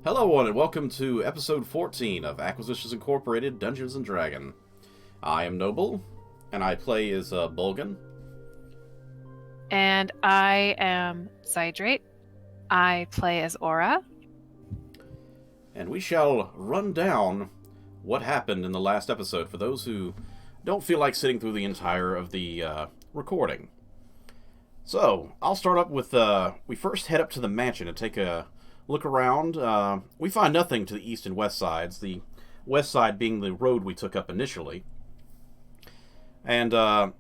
Hello, one, and welcome to episode 14 of Acquisitions Incorporated Dungeons & Dragon. I am Noble, and I play as Bulgan. And I am Zydrate. I play as Aura. And we shall run down what happened in the last episode for those who don't feel like sitting through the entire of the recording. So, I'll start up with, we first head up to the mansion and take a look around. We find nothing to the east and west sides, the west side being the road we took up initially. And I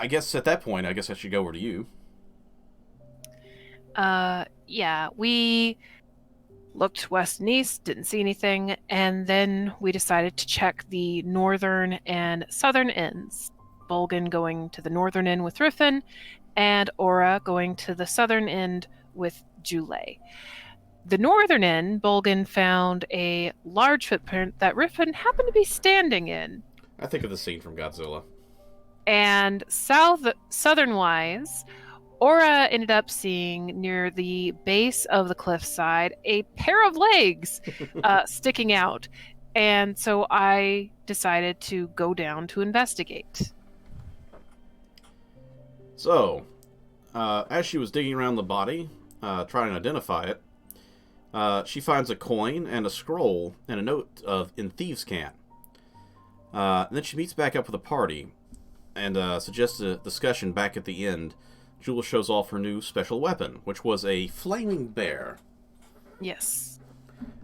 guess at that point, I should go over to you. Yeah, we looked west and east, didn't see anything, and then we decided to check the northern and southern ends. Bulgan going to the northern end with Riffin, and Aura going to the southern end with Jule. The northern end, Bulgan found a large footprint that Riffin happened to be standing in. I think of the scene from Godzilla. And southern-wise, Aura ended up seeing near the base of the cliffside a pair of legs sticking out. And so I decided to go down to investigate. So, as she was digging around the body, trying to identify it, she finds a coin and a scroll and a note in Thieves' Cant. Then she meets back up with the party and suggests a discussion back at the end. Jewel shows off her new special weapon, which was a flaming bear. Yes.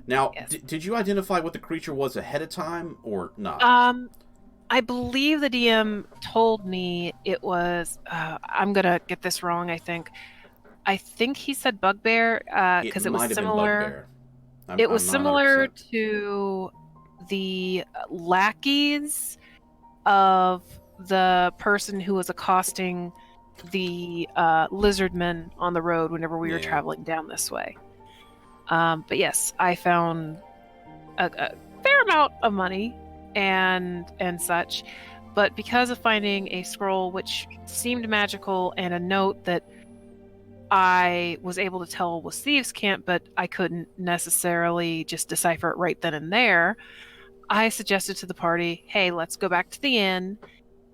Now, did you identify what the creature was ahead of time or not? I believe the DM told me it was, I'm going to get this wrong, I think. I think he said bugbear because it was similar. It was similar to the lackeys of the person who was accosting the lizardmen on the road whenever we were traveling down this way. But yes, I found a fair amount of money and such, but because of finding a scroll which seemed magical and a note that I was able to tell was Thieves' Cant, but I couldn't necessarily just decipher it right then and there, I suggested to the party, hey, let's go back to the inn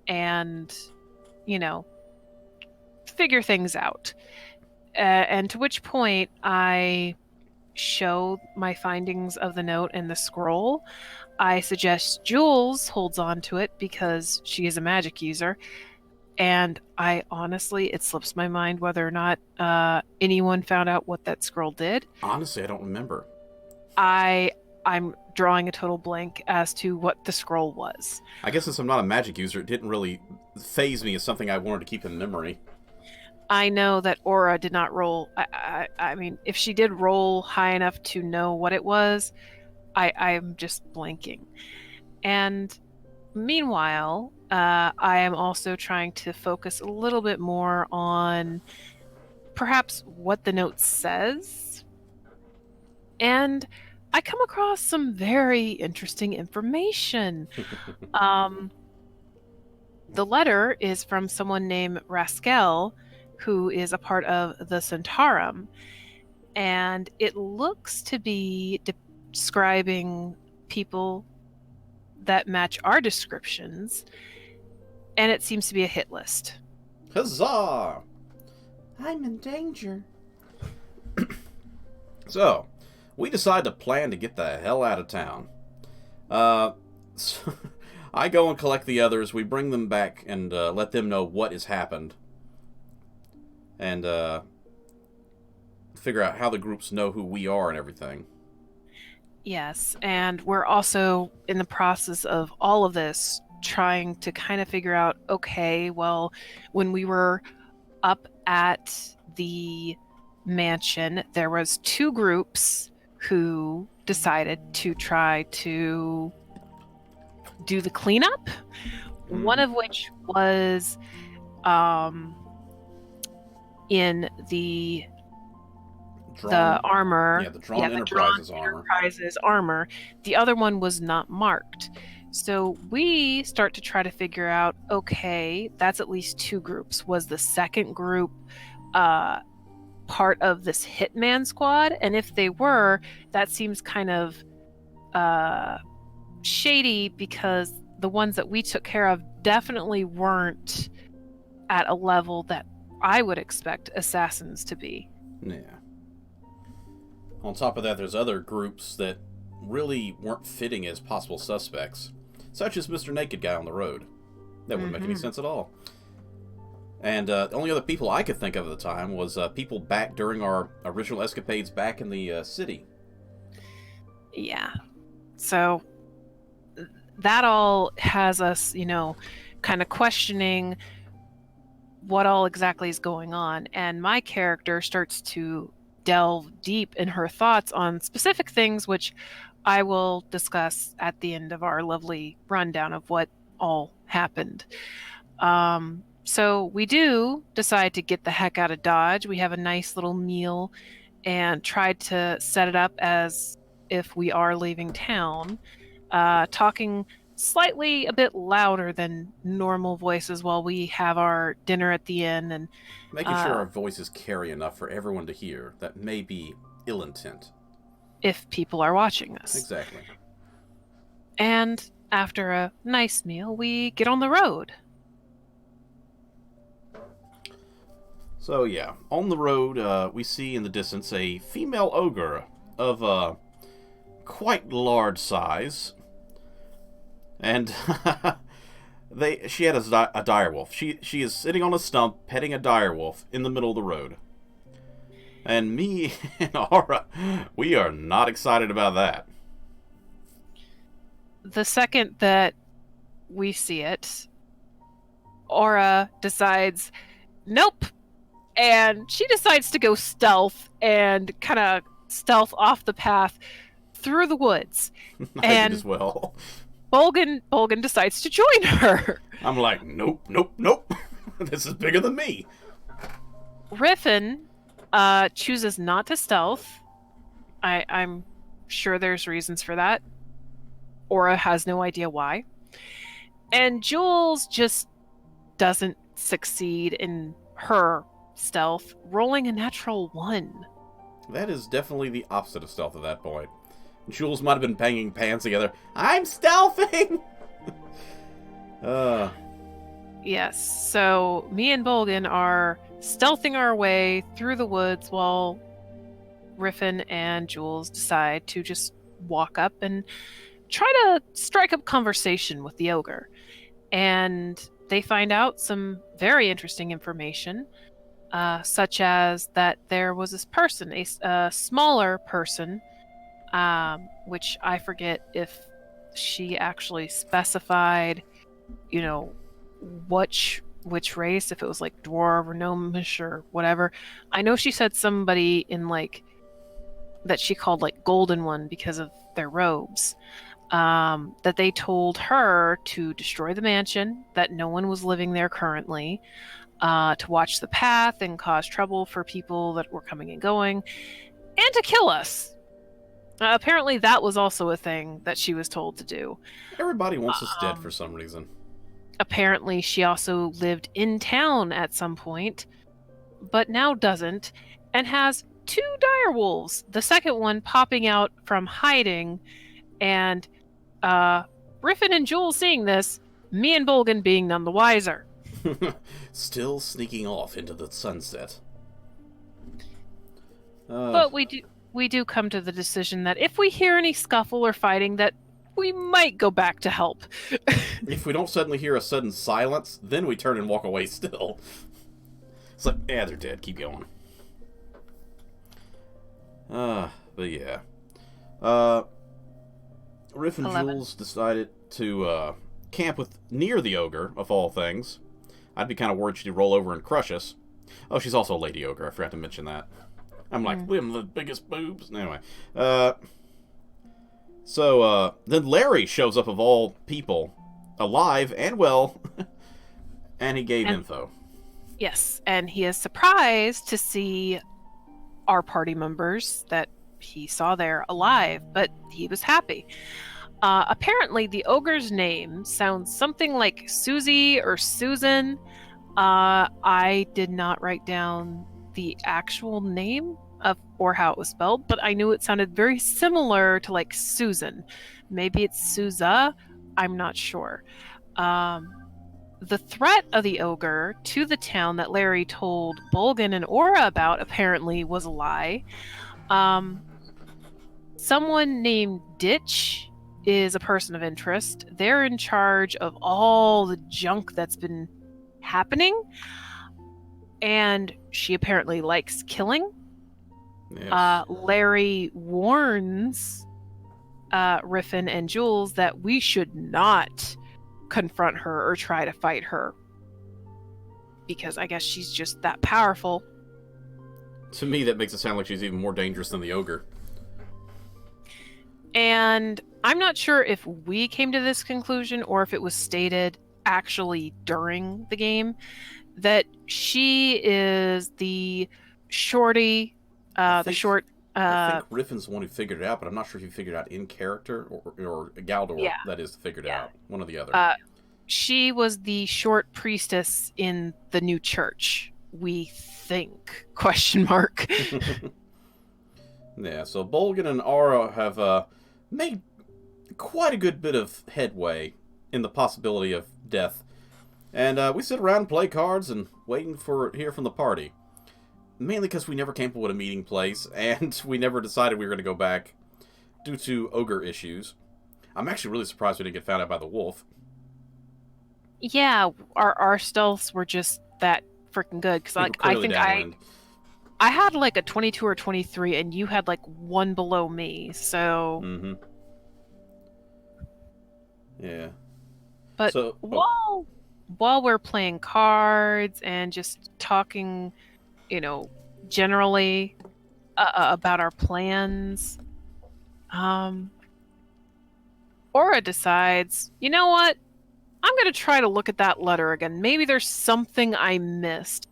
and, figure things out. And to which point I show my findings of the note and the scroll. I suggest Jules holds on to it because she is a magic user. And I honestly, it slips my mind whether or not anyone found out what that scroll did. Honestly, I don't remember. I'm drawing a total blank as to what the scroll was. I guess since I'm not a magic user, it didn't really faze me as something I wanted to keep in memory. I know that Aura did not roll. I mean, if she did roll high enough to know what it was, I'm just blanking. And meanwhile, I am also trying to focus a little bit more on perhaps what the note says. And I come across some very interesting information. The letter is from someone named Rascal, who is a part of the Centaurum, and it looks to be describing people that match our descriptions, and it seems to be a hit list. Huzzah! I'm in danger. So, we decide to plan to get the hell out of town. So I go and collect the others. We bring them back and let them know what has happened. And figure out how the groups know who we are and everything. Yes, and we're also in the process of all of this trying to kind of figure out, okay, well, when we were up at the mansion, there was two groups who decided to try to do the cleanup, one of which was in the armor. Yeah, the Drawn Enterprises armor. The other one was not marked. So we start to try to figure out, okay, that's at least two groups. Was the second group part of this hitman squad, and if they were, that seems kind of shady, because the ones that we took care of definitely weren't at a level that I would expect assassins to be. Yeah. On top of that, there's other groups that really weren't fitting as possible suspects, such as Mr. Naked Guy on the road. That wouldn't make any sense at all. And the only other people I could think of at the time was people back during our original escapades back in the city. Yeah. So that all has us, kind of questioning what all exactly is going on. And my character starts to delve deep in her thoughts on specific things, which I will discuss at the end of our lovely rundown of what all happened. So we do decide to get the heck out of Dodge. We have a nice little meal and tried to set it up as if we are leaving town, talking slightly a bit louder than normal voices while we have our dinner at the inn, and making sure our voices carry enough for everyone to hear that may be ill intent if people are watching us. Exactly. And after a nice meal, we get on the road. So yeah, on the road, we see in the distance a female ogre of quite large size, and she had a direwolf. She is sitting on a stump petting a direwolf in the middle of the road, and me and Aura, we are not excited about that. The second that we see it, Aura decides, nope. And she decides to go stealth and kind of stealth off the path through the woods. I did as well. Bolgan decides to join her. I'm like, nope. This is bigger than me. Riffin chooses not to stealth. I'm sure there's reasons for that. Aura has no idea why. And Jules just doesn't succeed in her stealth, rolling a natural 1. That is definitely the opposite of stealth at that point. Jules might have been banging pans together. I'm stealthing! Yes, so me and Bolgan are stealthing our way through the woods while Riffin and Jules decide to just walk up and try to strike up conversation with the ogre. And they find out some very interesting information, such as that there was this person, a smaller person, which I forget if she actually specified, which race, if it was like dwarf or gnomish or whatever. I know she said somebody in that she called Golden One because of their robes. That they told her to destroy the mansion, that no one was living there currently, to watch the path and cause trouble for people that were coming and going, and to kill us. Apparently that was also a thing that she was told to do. Everybody wants us dead for some reason. Apparently she also lived in town at some point, but now doesn't, and has 2 direwolves, the second one popping out from hiding, and Riffin and Jules seeing this, me and Bolgan being none the wiser. Still sneaking off into the sunset. But we do come to the decision that if we hear any scuffle or fighting, that we might go back to help. If we don't suddenly hear a sudden silence, then we turn and walk away still. It's like, yeah, they're dead. Keep going. But yeah. Riff and 11. Jules decided to camp near the ogre, of all things. I'd be kind of worried she'd roll over and crush us. Oh, she's also a lady ogre. I forgot to mention that. I'm like, we have the biggest boobs. Anyway. So then Larry shows up, of all people, alive and well, and he gave info. Yes, and he is surprised to see our party members that he saw there alive, but he was happy. Apparently, the ogre's name sounds something like Susie or Susan. I did not write down the actual name of or how it was spelled, but I knew it sounded very similar to like Susan. Maybe it's Souza. I'm not sure. The threat of the ogre to the town that Larry told Bolgan and Aura about apparently was a lie. Someone named Ditch is a person of interest. They're in charge of all the junk that's been happening. And she apparently likes killing. Yes. Larry warns Riffin and Jules that we should not confront her or try to fight her. Because I guess she's just that powerful. To me, that makes it sound like she's even more dangerous than the ogre. And I'm not sure if we came to this conclusion or if it was stated actually during the game that she is the shorty, I think Riffin's the one who figured it out, but I'm not sure if he figured it out in character or Galdor, that is, figured it out. One or the other. She was the short priestess in the new church, we think, ? Yeah, so Bolgan and Aura have made quite a good bit of headway in the possibility of death. And we sit around and play cards and waiting to hear from the party. Mainly because we never came up with a meeting place, and we never decided we were going to go back due to ogre issues. I'm actually really surprised we didn't get found out by the wolf. Yeah, our stealths were just that freaking good. Because I think I had like a 22 or 23, and you had like one below me, so... Mm-hmm. Yeah. But while we're playing cards and just talking, generally about our plans, Aura decides, you know what? I'm going to try to look at that letter again. Maybe there's something I missed.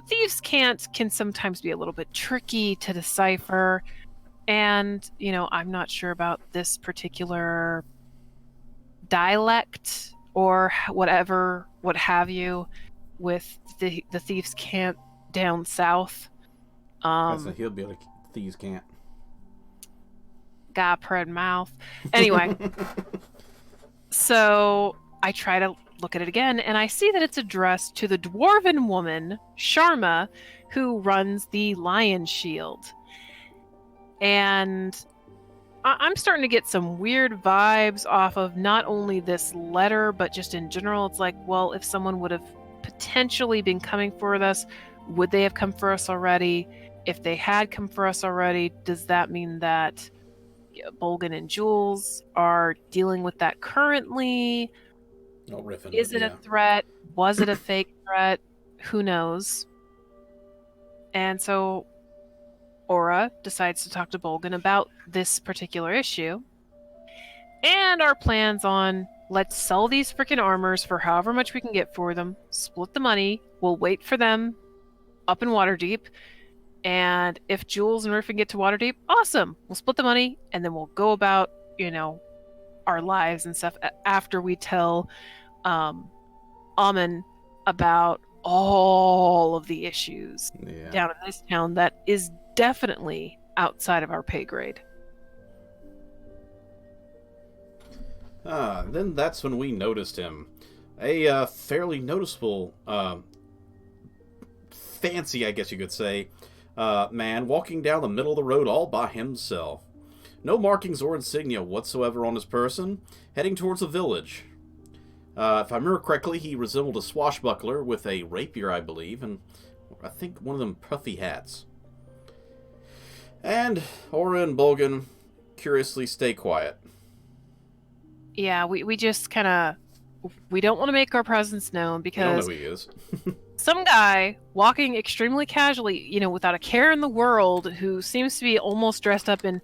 Thieves' cant can sometimes be a little bit tricky to decipher. And, I'm not sure about this particular dialect or whatever, what have you, with the Thieves' cant down south. That's a hillbilly Thieves' cant. Guy pred mouth. Anyway, so I try to look at it again, and I see that it's addressed to the dwarven woman, Sharma, who runs the Lion Shield. And I'm starting to get some weird vibes off of not only this letter, but just in general. It's like, well, if someone would have potentially been coming for us, would they have come for us already? If they had come for us already, does that mean that Bolgan and Jules are dealing with that currently? Oh, Riffin, is it a threat? Was it a fake threat? Who knows? And so Aura decides to talk to Bolgan about this particular issue. And our plans on, let's sell these freaking armors for however much we can get for them, split the money, we'll wait for them up in Waterdeep, and if Jules and Riffin get to Waterdeep, awesome, we'll split the money, and then we'll go about, our lives and stuff after we tell Amen about all of the issues down in this town that is definitely outside of our pay grade. Then that's when we noticed him. A fairly noticeable, fancy, I guess you could say, man walking down the middle of the road all by himself. No markings or insignia whatsoever on his person, heading towards the village. If I remember correctly, he resembled a swashbuckler with a rapier, I believe, and I think one of them puffy hats. And Aura and Bolgan curiously stay quiet. Yeah, we just kind of... We don't want to make our presence known because... I don't know who he is. Some guy walking extremely casually, without a care in the world, who seems to be almost dressed up in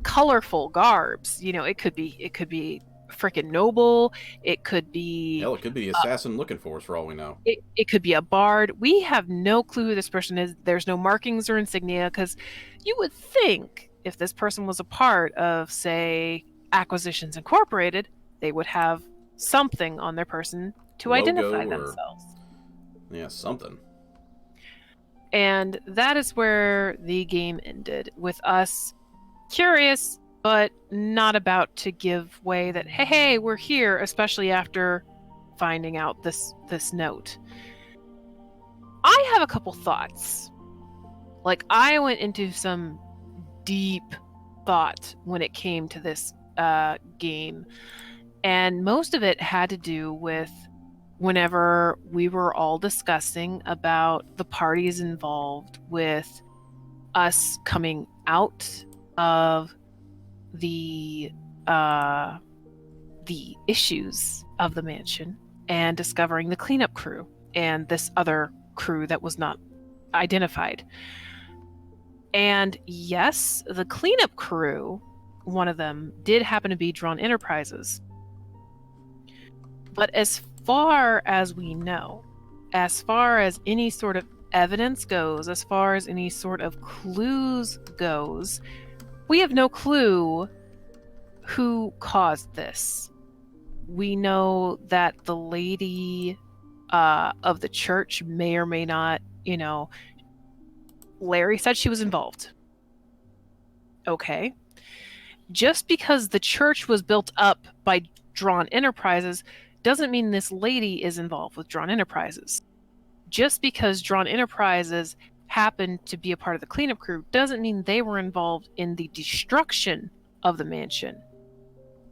colorful garbs. It could be freaking noble. It could be... Hell, it could be the assassin looking for us, for all we know. It could be a bard. We have no clue who this person is. There's no markings or insignia, because you would think if this person was a part of, say, Acquisitions Incorporated, they would have something on their person to identify themselves. Yeah, something. And that is where the game ended, with us curious, but not about to give way that, hey, we're here, especially after finding out this note. I have a couple thoughts. Like, I went into some deep thought when it came to this game, and most of it had to do with whenever we were all discussing about the parties involved with us coming out of the issues of the mansion and discovering the cleanup crew and this other crew that was not identified. And yes, the cleanup crew, one of them, did happen to be Drawn Enterprises. But as far as we know, as far as any sort of evidence goes, as far as any sort of clues goes, we have no clue who caused this. We know that the lady of the church may or may not, Larry said she was involved. Okay. Just because the church was built up by Drawn Enterprises doesn't mean this lady is involved with Drawn Enterprises. Just because Drawn Enterprises happened to be a part of the cleanup crew doesn't mean they were involved in the destruction of the mansion.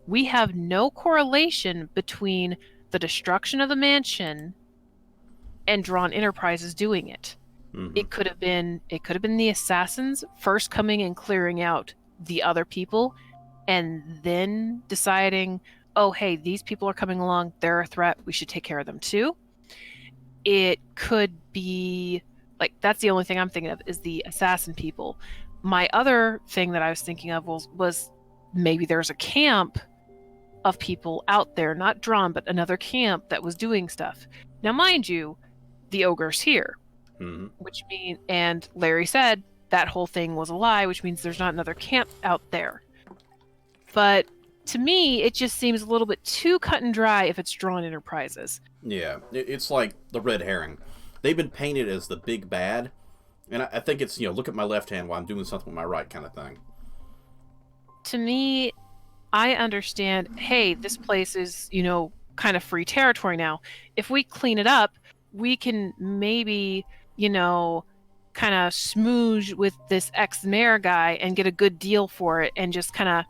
We have no correlation between the destruction of the mansion and Drawn Enterprises doing it. Mm-hmm. It could have been the assassins first coming and clearing out the other people, and then deciding, oh, hey, these people are coming along, they're a threat, we should take care of them too. It could be, like, that's the only thing I'm thinking of, is the assassin people. My other thing that I was thinking of was maybe there's a camp of people out there, not Drawn, but another camp that was doing stuff. Now, mind you, the ogre's here. Mm-hmm. Which means, and Larry said that whole thing was a lie, which means there's not another camp out there. But to me, it just seems a little bit too cut and dry if it's Drawn Enterprises. Yeah, it's like the red herring. They've been painted as the big bad, and I think it's, look at my left hand while I'm doing something with my right kind of thing. To me, I understand, hey, this place is, kind of free territory now. If we clean it up, we can maybe, kind of smooge with this ex-mayor guy and get a good deal for it, and just kind of,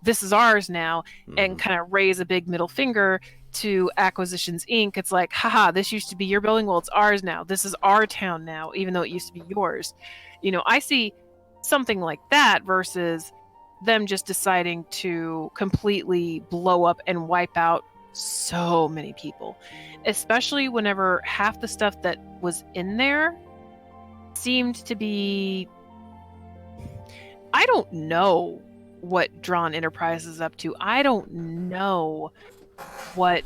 this is ours now, and kind of raise a big middle finger to Acquisitions Inc. It's like, haha, this used to be your building, well, it's ours now. This is our town now, even though it used to be yours. I see something like that versus them just deciding to completely blow up and wipe out so many people, especially whenever half the stuff that was in there seemed to be, I don't know what Drawn Enterprise is up to. I don't know what,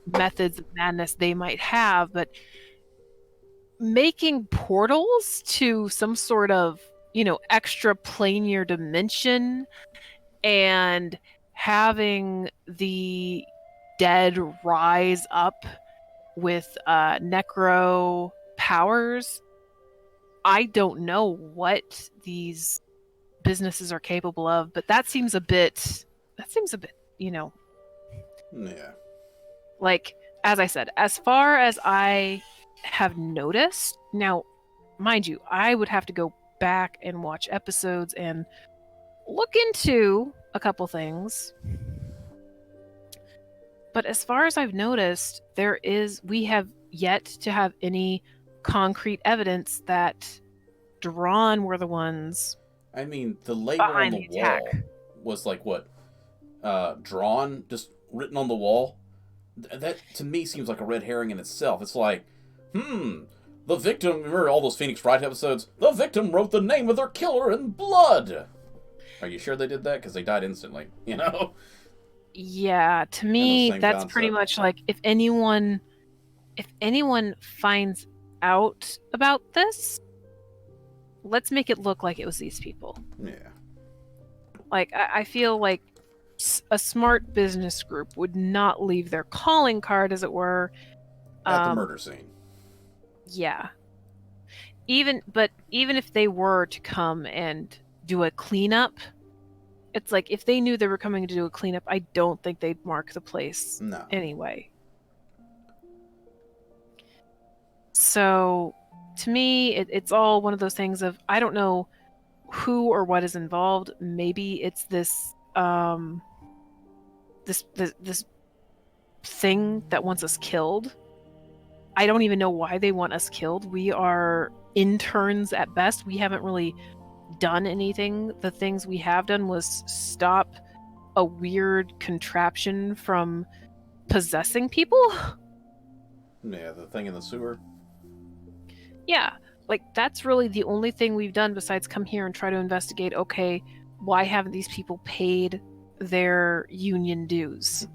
methods of madness they might have, but making portals to some sort of, extra planar dimension and having the dead rise up with necro powers. I don't know what these businesses are capable of, but that seems a bit, Yeah. Like, as I said, as far as I have noticed, now, mind you, I would have to go back and watch episodes and look into a couple things. But as far as I've noticed, we have yet to have any concrete evidence that Drawn were the ones. I mean, the label on the wall was like what? Drawn, just written on the wall? That, to me, seems like a red herring in itself. It's like, the victim, remember all those Phoenix Wright episodes? The victim wrote the name of their killer in blood! Are you sure they did that? Because they died instantly, Yeah, to me, that's concept. Pretty much like, if anyone finds out about this, let's make it look like it was these people. Yeah. Like, I feel like a smart business group would not leave their calling card, as it were, at the murder scene. Yeah. even if they were to come and do a cleanup, it's like if they knew they were coming to do a cleanup, I don't think they'd mark the place anyway. So to me, it's all one of those things of, I don't know who or what is involved. Maybe it's this this thing that wants us killed. I don't even know why they want us killed. We are interns at best. We haven't really done anything. The things we have done was stop a weird contraption from possessing people. Yeah, the thing in the sewer. Yeah, like that's really the only thing we've done besides come here and try to investigate, okay, why haven't these people paid their union dues?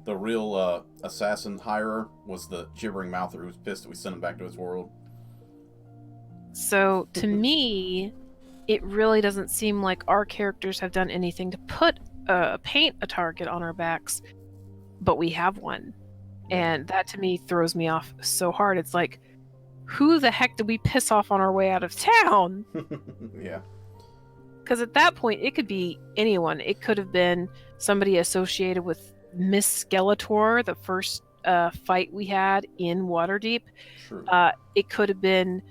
The real assassin hirer was the gibbering mouther who was pissed that we sent him back to his world. So, to me, it really doesn't seem like our characters have done anything to paint a target on our backs, but we have one. And that, to me, throws me off so hard. It's like, who the heck did we piss off on our way out of town? Yeah. Because at that point, it could be anyone. It could have been somebody associated with Miss Skeletor, the first fight we had in Waterdeep. True. It could have been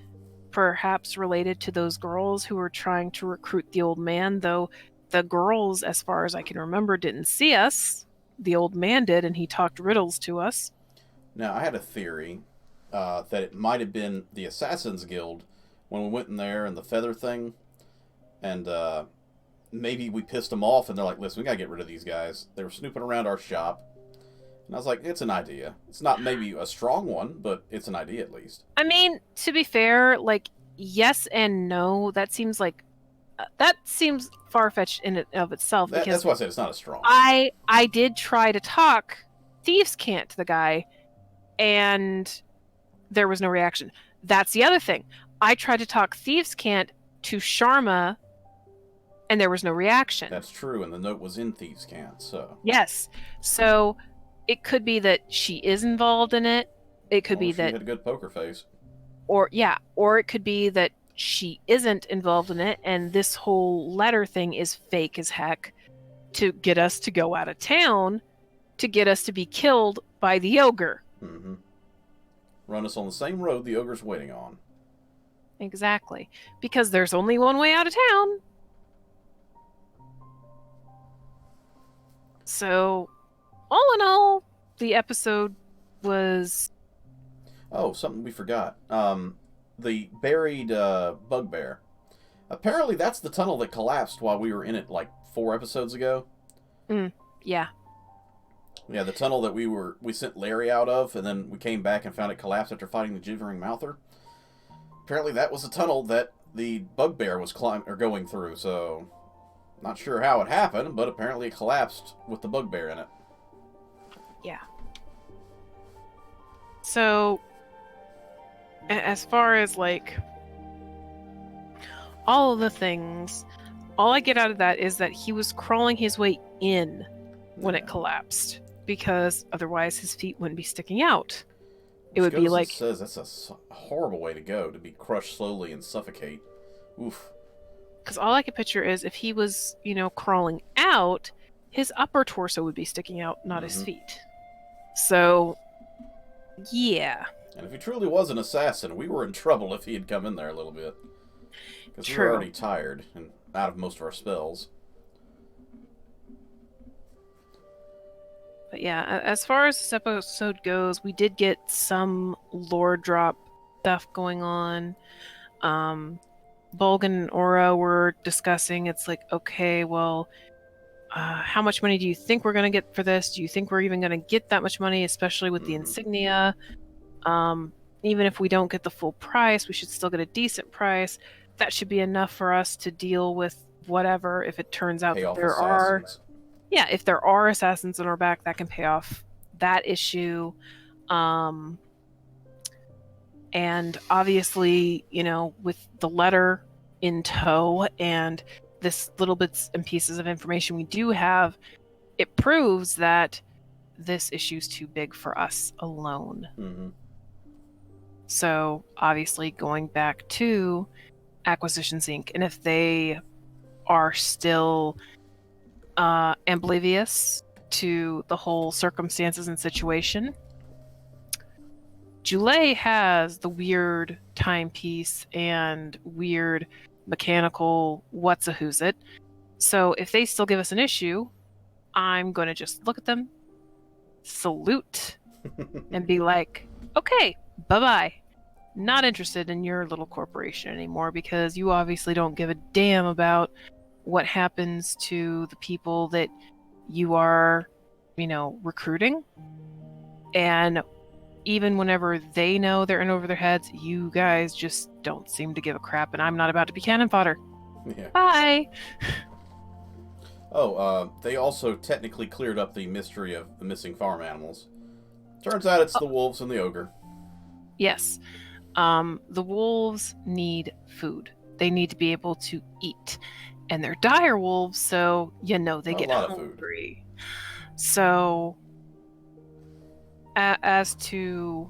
perhaps related to those girls who were trying to recruit the old man, though the girls, as far as I can remember, didn't see us. The old man did, and he talked riddles to us. Now, I had a theory that it might have been the Assassin's Guild when we went in there and the feather thing, and maybe we pissed them off, and they're like, listen, we gotta get rid of these guys. They were snooping around our shop. And I was like, it's an idea. It's not maybe a strong one, but it's an idea at least. I mean, to be fair, like, yes and no. That seems far-fetched in and of itself. That's why I said it's not a strong one. I did try to talk Thieves' Cant to the guy, and there was no reaction. That's the other thing. I tried to talk Thieves' Cant to Sharma, and there was no reaction. That's true, and the note was in Thieves' Cant, so... Yes. So, it could be that she is involved in it. It could be that... she had a good poker face. Or it could be that she isn't involved in it, and this whole letter thing is fake as heck to get us to go out of town, to get us to be killed by the ogre. Mm-hmm. Run us on the same road the ogre's waiting on. Exactly. Because there's only one way out of town. So, all in all, the episode was... Oh, something we forgot. The buried bugbear. Apparently that's the tunnel that collapsed while we were in it like 4 episodes ago. Yeah. Yeah, the tunnel that we sent Larry out of, and then we came back and found it collapsed after fighting the gibbering mouther. Apparently that was the tunnel that the bugbear was going through, so... Not sure how it happened, but apparently it collapsed with the bugbear in it. Yeah. So, as far as, like, all of the things, all I get out of that is that he was crawling his way in when it collapsed, because otherwise his feet wouldn't be sticking out. It would be like... It says that's a horrible way to go, to be crushed slowly and suffocate. Oof. Because all I could picture is if he was, crawling out, his upper torso would be sticking out, not his feet. So, yeah. And if he truly was an assassin, we were in trouble if he had come in there a little bit. Because we were already tired and out of most of our spells. But yeah, as far as this episode goes, we did get some lore drop stuff going on. Bolgan and Aura were discussing, it's like, okay, well, how much money do you think we're going to get for this? Do you think we're even going to get that much money, especially with the insignia? Even if we don't get the full price, we should still get a decent price. That should be enough for us to deal with whatever, if it turns out that there are... Yeah, if there are assassins on our back, that can pay off that issue. And obviously, with the letter in tow and this little bits and pieces of information we do have, it proves that this issue's too big for us alone. So obviously going back to Acquisitions Inc. And if they are still oblivious to the whole circumstances and situation, Joulet has the weird timepiece and weird mechanical what's-a-who's-it. So if they still give us an issue, I'm going to just look at them, salute, and be like, okay, bye-bye. Not interested in your little corporation anymore because you obviously don't give a damn about what happens to the people that you are, recruiting. And even whenever they know they're in over their heads, you guys just don't seem to give a crap, and I'm not about to be cannon fodder. Yeah. Bye! They also technically cleared up the mystery of the missing farm animals. Turns out it's the wolves and the ogre. Yes. The wolves need food. They need to be able to eat. And they're dire wolves, so they get hungry. So, as to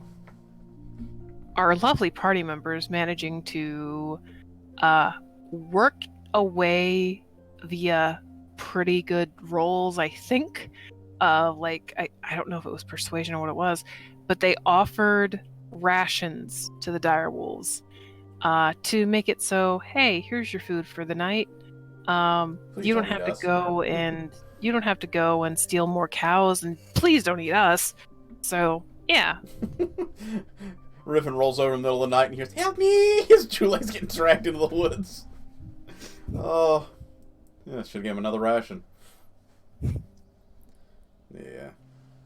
our lovely party members managing to work away via pretty good rolls, I think. I don't know if it was persuasion or what it was, but they offered rations to the dire wolves to make it so, hey, here's your food for the night. You don't have to go and steal more cows, and please don't eat us. So yeah. Riffin rolls over in the middle of the night and hears, "Help me!" His Joulet's getting dragged into the woods. Oh, yeah, should give him another ration. Yeah,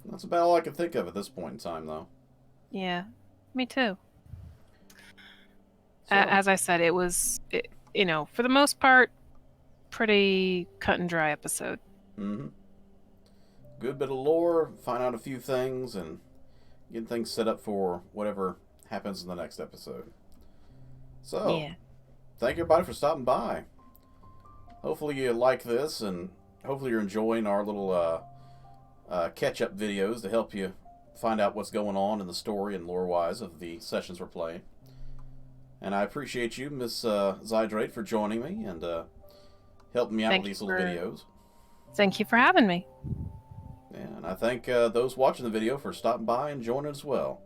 that's about all I can think of at this point in time, though. Yeah, me too. So, as I said, it was, for the most part, pretty cut and dry episode. Mm-hmm. Good bit of lore, find out a few things, and get things set up for whatever happens in the next episode. So, yeah. Thank everybody for stopping by. Hopefully you like this, and hopefully you're enjoying our little catch-up videos to help you find out what's going on in the story and lore-wise of the sessions we're playing. And I appreciate you, Miss Zydrate, for joining me and helping me out with these little videos. Thank you for having me. Yeah, and I thank those watching the video for stopping by and joining as well.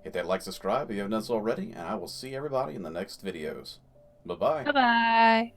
Hit that like, subscribe if you haven't done so already, and I will see everybody in the next videos. Bye-bye. Bye-bye.